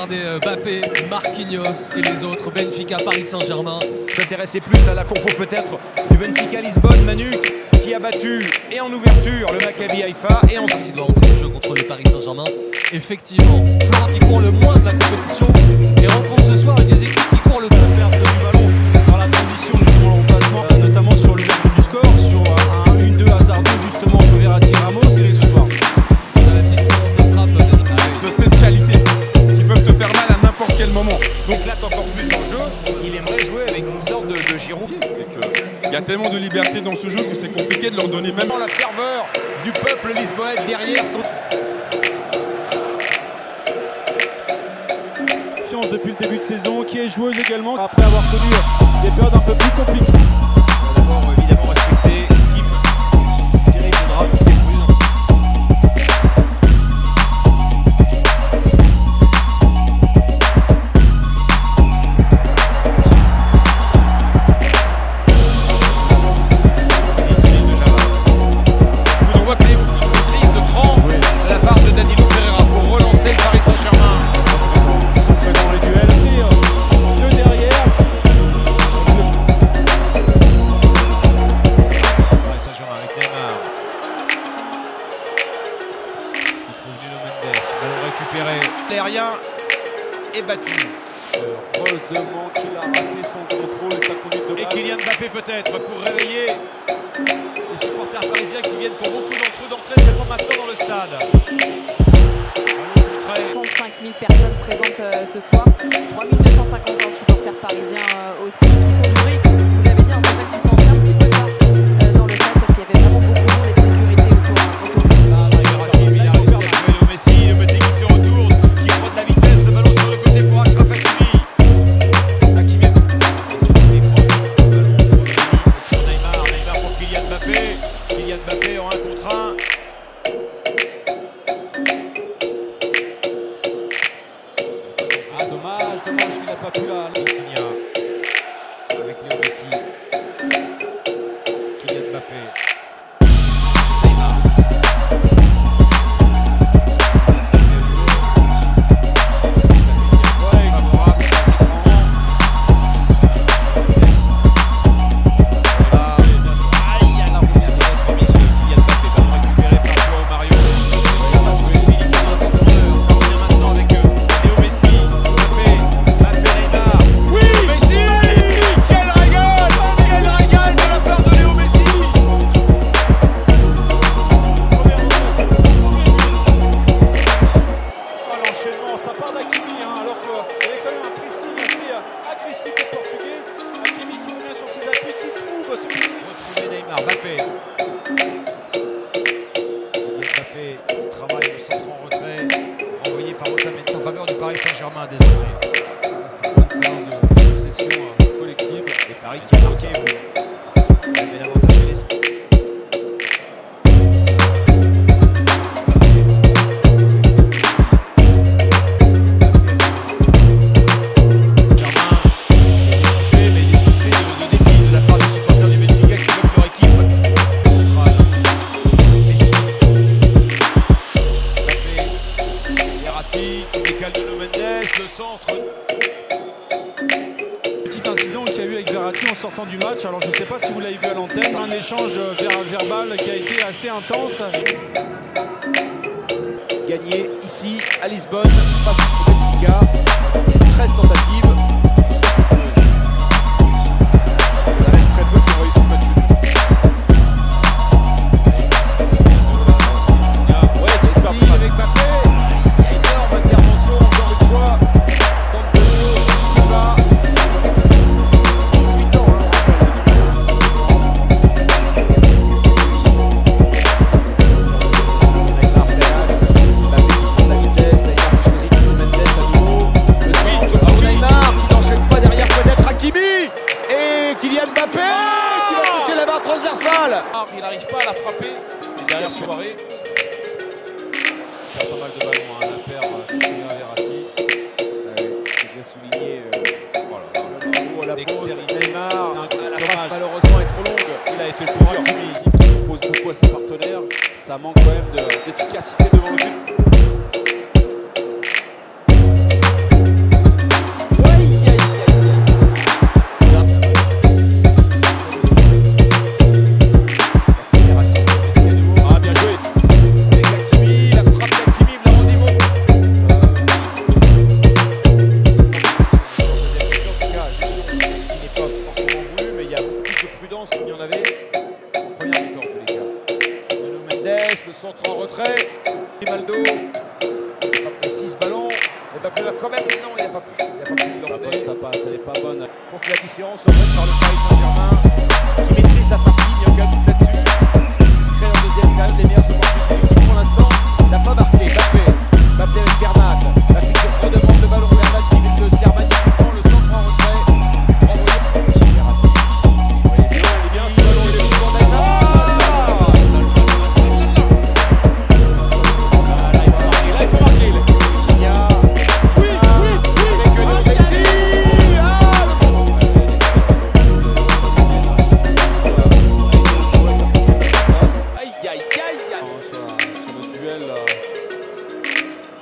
Regardez Mbappé, Marquinhos et les autres, Benfica, Paris Saint-Germain. S'intéresser plus à la compo peut-être du Benfica Lisbonne, Manu, qui a battu et en ouverture le Maccabi Haïfa et en S'il doit entrer au jeu contre le Paris Saint-Germain. Effectivement, Flora qui court le moins de la compétition et rencontre ce soir une des équipes qui court le plus. La perte du ballon dans la transition, justement le remplacement, notamment sur l'ouverture du score, sur un 1-2 hasardeux justement entre Verratti et Ramos, et ce soir. On a la petite séance de frappe de cette qualité qui peuvent te faire mal à n'importe quel moment. donc là encore plus dans le jeu, il aimerait jouer avec une sorte de Giroud. C'est qu'il y a tellement de liberté dans ce jeu que c'est compliqué de leur donner même La ferveur du peuple lisbonnais derrière son... Depuis le début de saison, qui est joueuse également, après avoir connu des périodes un peu plus compliquées. D'abord évidemment respecter Tim, terrible drame qui s'est pris. On voit que les prises de cran de la part de Danilo Pereira pour relancer le Paris Saint-Germain. Dans les duels, c'est le derrière. Paris Saint-Germain avec Neymar. Il trouve Nuno Mendes. Ballon récupéré. L'aérien est battu. Heureusement qu'il a raté son contrôle et sa conduite de balle. Et Kylian Mbappé peut-être pour réveiller les supporters parisiens qui viennent pour beaucoup d'entre eux d'entrer seulement maintenant dans le stade. 35 000 personnes présentes ce soir, 3 251 supporters parisiens aussi qui font du bruit. Vous l'avez dit, un spectacle qui s'en fait un petit peu tard dans le stade parce qu'il y avait vraiment beaucoup de monde et de sécurité autour du stade. Il a réussi à trouver le Messi qui se retourne, qui prend de la vitesse, le ballon sur le côté pour Achraf Hakimi. Hakimi essaie de défendre le ballon pour Neymar pour Kylian Mbappé. Kylian Mbappé en 1 contre 1. Dommage qu'il n'a pas pu la... Avec Léo Messi. Kylian Mbappé. Ça part d'Hakimi, alors qu'il y avait quand même un pressing assez agressif des Portugais. Hakimi qui revient sur ses appuis, qui trouve ce but. Retrouver Neymar, Mbappé. Mbappé qui travaille le centre en retrait, renvoyé par Otamendi en faveur du Paris Saint-Germain désormais. C'est une bonne séance de possession collective. Et Paris qui a marqué, il avait l'avantage de l'essai. Le centre. Petit incident qu'il y a eu avec Verratti en sortant du match. Alors je ne sais pas si vous l'avez vu à l'antenne. Un échange verbal qui a été assez intense. Gagné ici à Lisbonne face au Benfica. 13 tentatives. Il y en a très peu qui ont réussi le match. Avec Mbappé. Kylian Mbappé qui va toucher la barre transversale. Il n'arrive pas à la frapper. Et derrière Soirée, il y a pas mal de ballons, la paire Verratti. C'est bien souligné. Voilà. Dextérité Neymar. Malheureusement est trop longue. Il avait fait le pour Hakimi qui propose beaucoup à ses partenaires. Ça manque quand même d'efficacité devant le but. retrait. Rivaldo, pas précis ce ballon. Mbappé va quand même. Non, il n'a pas pu. Il n'a pas pu l'emmener. Sa passe, elle n'est pas bonne. Pour que la différence soit faite par le Paris Saint-Germain, qui maîtrise la partie, il n'y a aucun doute là-dessus. Qui se crée en deuxième période les meilleures opportunités de l'équipe pour l'instant. Il n'a pas marqué. Mbappé avec Bernat. La pique redemande le ballon. Bernat qui vient de serre magnifiquement le centre en retrait. Envoyé par Verratti. Il est bien ce ballon. Il est pour Neymar. Là, il faut marquer. Il y a. Oui. Avec le Messi.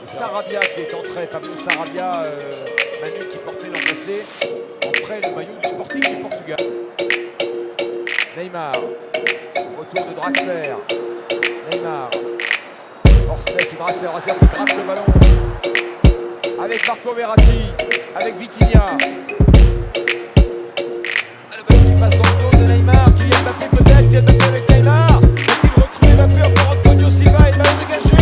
Sarabia qui est entré, Pablo Sarabia, Manu qui portait l'an passé, après le maillot du Sporting du Portugal. Neymar, retour de Draxler, Neymar, Orsnes et Draxler qui gratte le ballon, avec Marco Verratti, avec Vitinha. Le ballon qui passe dans le dos de Neymar, Kylian Mbappé peut-être, Kylian Mbappé avec Neymar, va-t-il retrouver Mbappé, encore Antonio Silva et le ballon dégagé.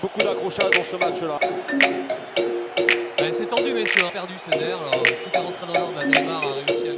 Beaucoup d'accrochage dans ce match-là. C'est tendu, messieurs. Perdu ses nerfs. Alors, tout est rentré dans l'ordre. Neymar a réussi